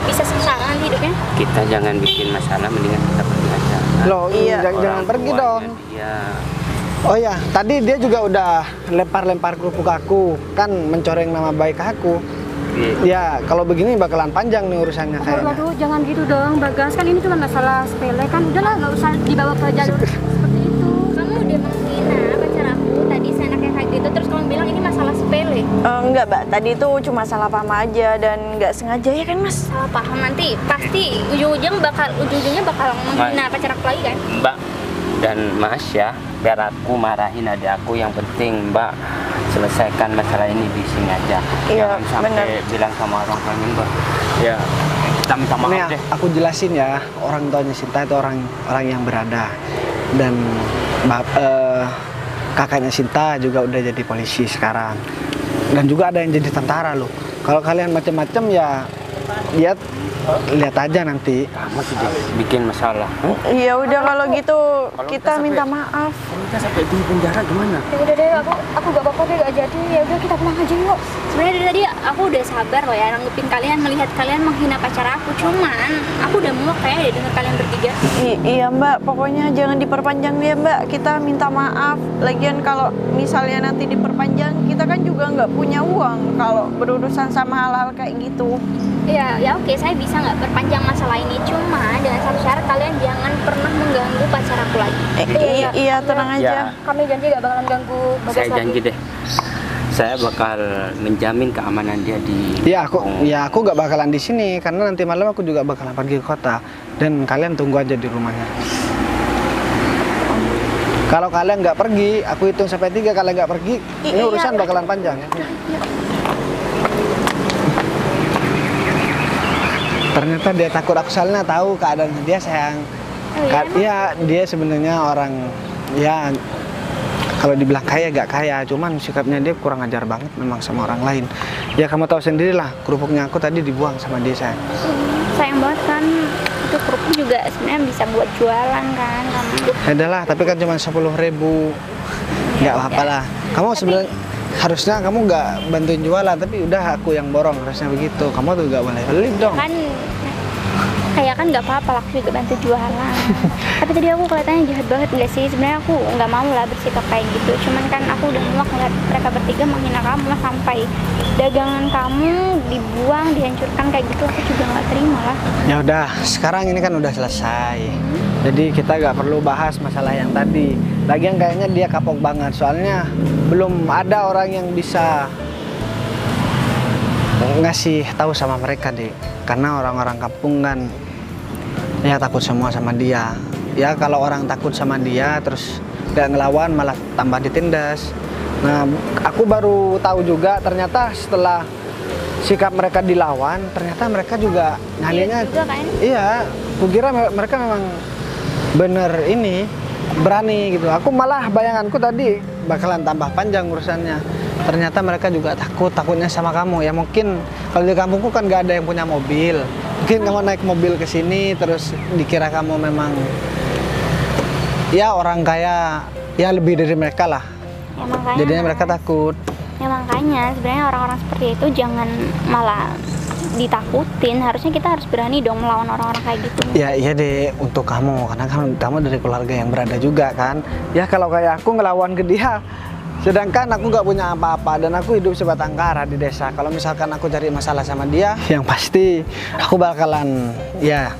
bisa sengsara nanti hidupnya. Kita jangan bikin masalah, mendingan kita pergi aja. Loh, Iya. jangan pergi tuanya dong. Dia. Oh ya, tadi dia juga udah lempar-lempar kerupuk aku, kan mencoreng nama baik aku. Ya, kalau begini bakalan panjang nih urusannya kayaknya. Waduh, jangan gitu dong, Bagas. Kan ini cuma masalah sepele kan. Udahlah, nggak usah dibawa ke jalur seperti itu. Kamu udah menghina pacar aku tadi seenaknya kayak gitu, terus kamu bilang ini masalah sepele. Enggak mbak, tadi itu cuma salah paham aja dan nggak sengaja ya kan mas? Salah paham, nanti pasti ujung-ujungnya bakal menghina pacar aku lagi kan? Mbak dan Mas ya, biar aku marahin adik aku, yang penting Mbak selesaikan masalah ini di sini aja. Iya, Jangan sampai benar. bilang sama orang tuanya Mbak. Ya, kita minta maaf Nih ya, deh. aku jelasin ya, orang tuanya Sinta itu orang yang berada, dan kakaknya Sinta juga udah jadi polisi sekarang, dan juga ada yang jadi tentara loh. Kalau kalian macam-macam ya lihat aja nanti. Kamu sudah bikin masalah. Ya udah kalau gitu kita minta maaf. Kalau kita sampai di penjara gimana? Ya udah deh, aku gak apa-apa deh, gak jadi. Ya udah kita pulang aja yuk. Sebenarnya dari tadi aku udah sabar loh ya nanggepin kalian, melihat kalian menghina pacar aku. Cuman aku udah muak kayak ya denger kalian bertiga. Iya Mbak, pokoknya jangan diperpanjang ya Mbak. Kita minta maaf. Lagian kalau misalnya nanti diperpanjang, kita kan juga nggak punya uang kalau berurusan sama hal-hal kayak gitu. Ya oke, saya bisa nggak perpanjang masalah ini. Cuma dengan satu syarat, kalian jangan pernah mengganggu pacar aku lagi. Iya, tenang aja. Kami janji gak bakalan ganggu Bagas Saya lagi. janji deh. Saya bakal menjamin keamanan dia di. Aku nggak bakalan di sini karena nanti malam aku juga bakalan pergi ke kota dan kalian tunggu aja di rumahnya. Kalau kalian nggak pergi, aku hitung sampai 3. Kalian nggak pergi, ini urusan bakalan panjang. Ternyata dia takut, aku soalnya tahu keadaannya dia sayang. Iya, dia sebenarnya orang ya kalau dibilang kaya gak kaya, cuman sikapnya dia kurang ajar banget memang sama orang lain. Ya kamu tahu sendirilah, kerupuknya aku tadi dibuang sama dia sayang. Sayang banget kan, itu kerupuk juga sebenarnya bisa buat jualan kan kamu. Ya udahlah, tapi kan cuma 10.000. Nggak apa-apa lah. Kamu sebenarnya harusnya kamu nggak bantuin jualan, tapi udah aku yang borong, harusnya begitu. Kamu tuh nggak boleh beli dong. Kan kayak kan nggak apa-apa lah, aku juga bantu jualan. Tapi tadi aku kelihatannya jahat banget nggak sih? Sebenarnya aku nggak mau lah bersikap kayak gitu. Cuman kan aku udah muak ngeliat mereka bertiga menghina kamu sampai dagangan kamu dibuang, dihancurkan kayak gitu. Aku juga nggak terima lah. Ya udah, sekarang ini kan udah selesai. Jadi kita nggak perlu bahas masalah yang tadi. Lagian kayaknya dia kapok banget, soalnya belum ada orang yang bisa ngasih tahu sama mereka deh. Karena orang-orang kampung kan ya takut semua sama dia. Ya kalau orang takut sama dia terus gak ngelawan malah tambah ditindas. Nah aku baru tahu juga ternyata setelah sikap mereka dilawan, ternyata mereka juga nyalinya. Iya, kukira mereka memang bener ini berani gitu. Aku malah bayanganku tadi bakalan tambah panjang urusannya. Ternyata mereka juga takutnya sama kamu. Ya mungkin kalau di kampungku kan gak ada yang punya mobil. Mungkin kamu naik mobil ke sini terus dikira kamu memang ya orang kaya, ya lebih dari mereka lah. Ya, makanya, jadinya mereka takut. Ya makanya sebenarnya orang-orang seperti itu jangan malah ditakutin. Harusnya kita harus berani dong melawan orang-orang kayak gitu. Ya iya deh, untuk kamu karena kamu dari keluarga yang berada juga kan. Ya kalau kayak aku ngelawan ke dia, sedangkan aku nggak punya apa-apa dan aku hidup sebatang kara di desa. Kalau misalkan aku cari masalah sama dia, yang pasti aku bakalan ya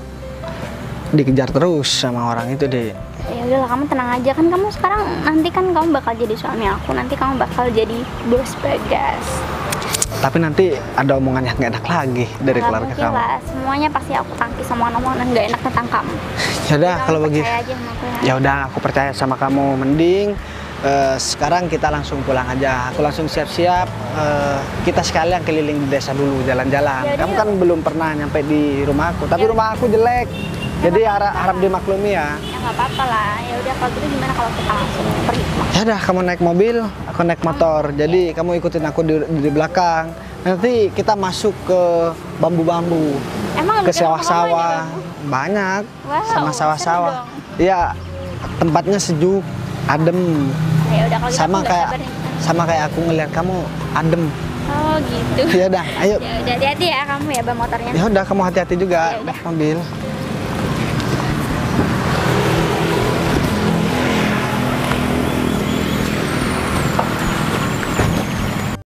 dikejar terus sama orang itu deh. Ya udahlah, kamu tenang aja kan. Kamu sekarang nanti kan kamu bakal jadi suami aku. Nanti kamu bakal jadi bos Bagas. Tapi nanti ada omongan yang gak enak lagi dari keluarga mungkin kamu. Lah, semuanya pasti aku tangkis sama omongan gak enak tentang kamu. Ya udah kalau begitu. Percaya aja sama aku, Ya udah, aku percaya sama kamu. Mending sekarang kita langsung pulang aja. Aku langsung siap-siap. Kita sekalian keliling di desa dulu, jalan-jalan. Kamu kan belum pernah nyampe di rumah aku. Tapi rumah aku jelek. Jadi harap dimaklumi ya. Ya nggak apa-apa lah. Ya udah kalau gitu gimana kalau kita langsung pergi? Ya udah, kamu naik mobil, aku naik motor. Jadi kamu ikutin aku di belakang. Nanti kita masuk ke bambu-bambu, Emang ke sawah-sawah. Banyak. Wow, sama seru sawah-sawah. dong. Iya, tempatnya sejuk, adem. Ya udah kalau gitu Sama aku nggak kayak sabar nih. sama kayak aku ngeliat kamu adem. Oh gitu. Ya udah, ayo. Ya udah hati-hati ya kamu ya bawa motornya. Ya udah, kamu hati-hati juga Ya udah. naik mobil.